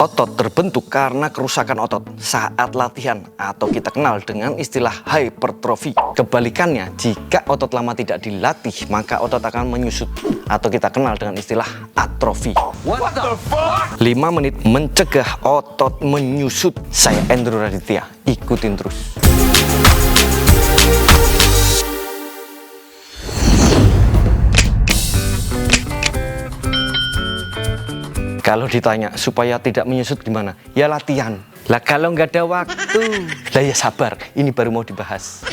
Otot terbentuk karena kerusakan otot saat latihan atau kita kenal dengan istilah hypertrofi. Kebalikannya, jika otot lama tidak dilatih, maka otot akan menyusut atau kita kenal dengan istilah atrofi. What the fuck? 5 menit mencegah otot menyusut. Saya Andrew Raditya, ikutin terus. Kalau ditanya supaya tidak menyusut gimana? Ya latihan. Lah kalau nggak ada waktu, lah ya sabar, ini baru mau dibahas.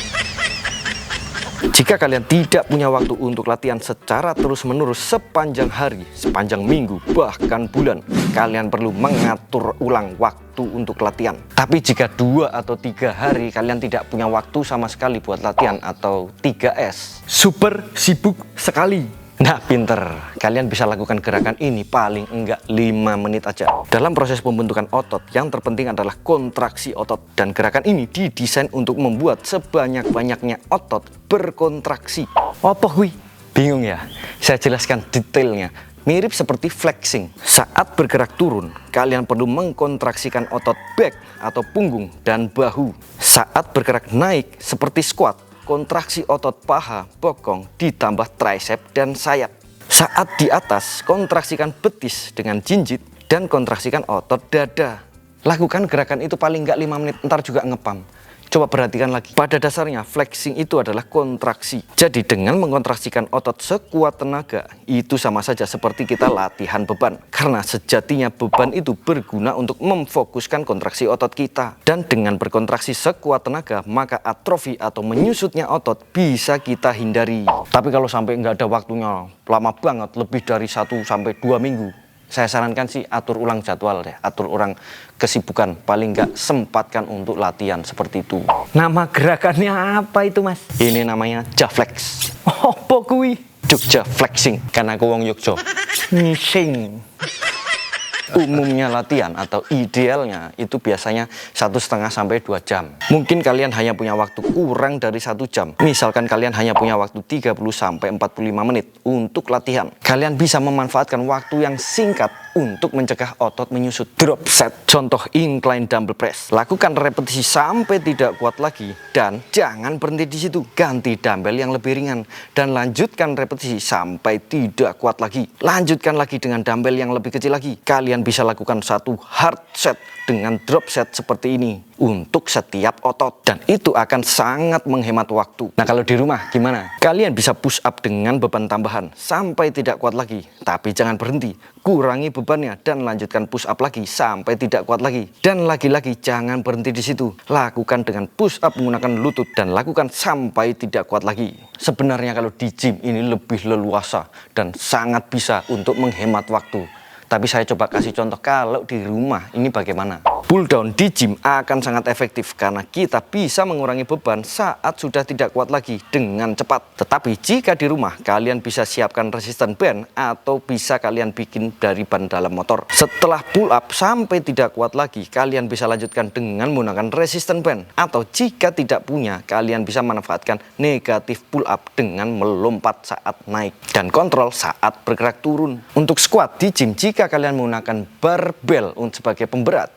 Jika kalian tidak punya waktu untuk latihan secara terus-menerus sepanjang hari, sepanjang minggu, bahkan bulan, kalian perlu mengatur ulang waktu untuk latihan. Tapi jika 2 atau 3 hari kalian tidak punya waktu sama sekali buat latihan atau 3S, super sibuk sekali. Nah pinter, kalian bisa lakukan gerakan ini paling enggak 5 menit aja. Dalam proses pembentukan otot, yang terpenting adalah kontraksi otot. Dan gerakan ini didesain untuk membuat sebanyak-banyaknya otot berkontraksi. Apa hui? Bingung ya? Saya jelaskan detailnya. Mirip seperti flexing. Saat bergerak turun, kalian perlu mengkontraksikan otot back atau punggung dan bahu. Saat bergerak naik seperti squat, kontraksi otot paha, bokong, ditambah tricep dan sayap. Saat di atas, kontraksikan betis dengan jinjit dan kontraksikan otot dada. Lakukan gerakan itu paling nggak 5 menit, ntar juga ngepam. Coba perhatikan lagi, pada dasarnya flexing itu adalah kontraksi. Jadi dengan mengkontraksikan otot sekuat tenaga, itu sama saja seperti kita latihan beban. Karena sejatinya beban itu berguna untuk memfokuskan kontraksi otot kita. Dan dengan berkontraksi sekuat tenaga, maka atrofi atau menyusutnya otot bisa kita hindari. Tapi kalau sampai nggak ada waktunya, lama banget, lebih dari 1 sampai 2 minggu, saya sarankan sih atur ulang jadwal deh, atur ulang kesibukan, paling nggak sempatkan untuk latihan seperti itu. Nama gerakannya apa itu mas? Ini namanya Jaflex. Oh pokoknya Jogja flexing, karena aku wong Yogyo. Ngising. Umumnya latihan atau idealnya itu biasanya 1,5 sampai 2 jam. Mungkin kalian hanya punya waktu kurang dari 1 jam. Misalkan kalian hanya punya waktu 30 sampai 45 menit untuk latihan. Kalian bisa memanfaatkan waktu yang singkat untuk mencegah otot menyusut. Drop set, contoh incline dumbbell press. Lakukan repetisi sampai tidak kuat lagi dan jangan berhenti di situ. Ganti dumbbell yang lebih ringan dan lanjutkan repetisi sampai tidak kuat lagi. Lanjutkan lagi dengan dumbbell yang lebih kecil lagi. Kalian bisa lakukan satu hard set dengan drop set seperti ini untuk setiap otot, dan itu akan sangat menghemat waktu. Nah kalau di rumah gimana? Kalian bisa push up dengan beban tambahan sampai tidak kuat lagi, tapi jangan berhenti, kurangi bebannya dan lanjutkan push up lagi sampai tidak kuat lagi, dan lagi-lagi jangan berhenti di situ, lakukan dengan push up menggunakan lutut dan lakukan sampai tidak kuat lagi. Sebenarnya kalau di gym ini lebih leluasa dan sangat bisa untuk menghemat waktu. Tapi saya coba kasih contoh kalau di rumah ini bagaimana. Pull down di gym akan sangat efektif karena kita bisa mengurangi beban saat sudah tidak kuat lagi dengan cepat. Tetapi jika di rumah kalian bisa siapkan resistance band atau bisa kalian bikin dari ban dalam motor. Setelah pull up sampai tidak kuat lagi, kalian bisa lanjutkan dengan menggunakan resistance band. Atau jika tidak punya, kalian bisa manfaatkan negatif pull up dengan melompat saat naik dan kontrol saat bergerak turun. Untuk squat di gym, jika kalian menggunakan barbel sebagai pemberat,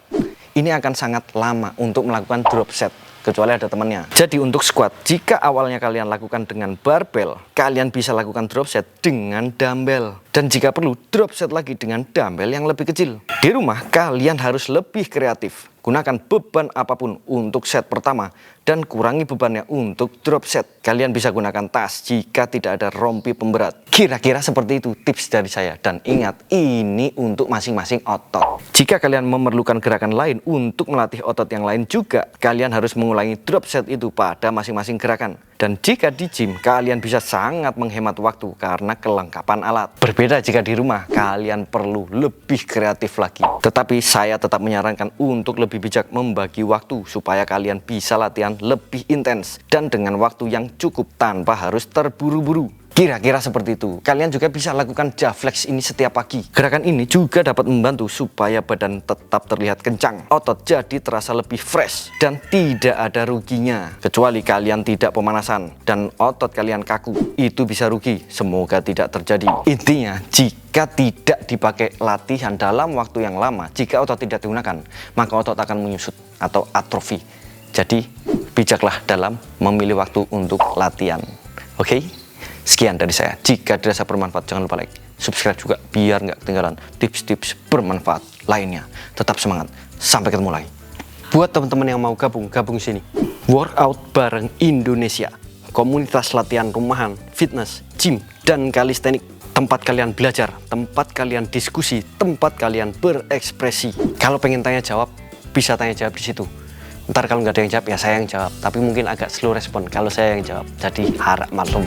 ini akan sangat lama untuk melakukan drop set, kecuali ada temannya. Jadi untuk squat, jika awalnya kalian lakukan dengan barbel, kalian bisa lakukan drop set dengan dumbbell. Dan jika perlu, drop set lagi dengan dumbbell yang lebih kecil. Di rumah, kalian harus lebih kreatif. Gunakan beban apapun untuk set pertama dan kurangi bebannya untuk drop set. Kalian bisa gunakan tas jika tidak ada rompi pemberat. Kira-kira seperti itu tips dari saya. Dan ingat, ini untuk masing-masing otot. Jika kalian memerlukan gerakan lain untuk melatih otot yang lain juga, kalian harus mengulangi drop set itu pada masing-masing gerakan. Dan jika di gym, kalian bisa sangat menghemat waktu karena kelengkapan alat. Berbeda jika di rumah, kalian perlu lebih kreatif lagi. Tetapi saya tetap menyarankan untuk lebih bijak membagi waktu supaya kalian bisa latihan lebih intens dan dengan waktu yang cukup tanpa harus terburu-buru. Kira-kira seperti itu. Kalian juga bisa lakukan Jaflex ini setiap pagi. Gerakan ini juga dapat membantu supaya badan tetap terlihat kencang, otot jadi terasa lebih fresh, dan tidak ada ruginya. Kecuali kalian tidak pemanasan dan otot kalian kaku, itu bisa rugi. Semoga tidak terjadi. Intinya, jika tidak dipakai latihan dalam waktu yang lama, jika otot tidak digunakan, maka otot akan menyusut atau atrofi. Jadi, bijaklah dalam memilih waktu untuk latihan. Oke? Sekian dari saya. Jika dirasa bermanfaat, jangan lupa like, subscribe juga biar nggak ketinggalan tips-tips bermanfaat lainnya. Tetap semangat. Sampai ketemu lagi. Buat teman-teman yang mau gabung sini. Workout bareng Indonesia. Komunitas latihan rumahan, fitness, gym, dan kalistenik. Tempat kalian belajar, tempat kalian diskusi, tempat kalian berekspresi. Kalau pengen tanya jawab, bisa tanya jawab di situ. Ntar kalau nggak ada yang jawab, ya saya yang jawab. Tapi mungkin agak slow respon kalau saya yang jawab. Jadi harap maklum.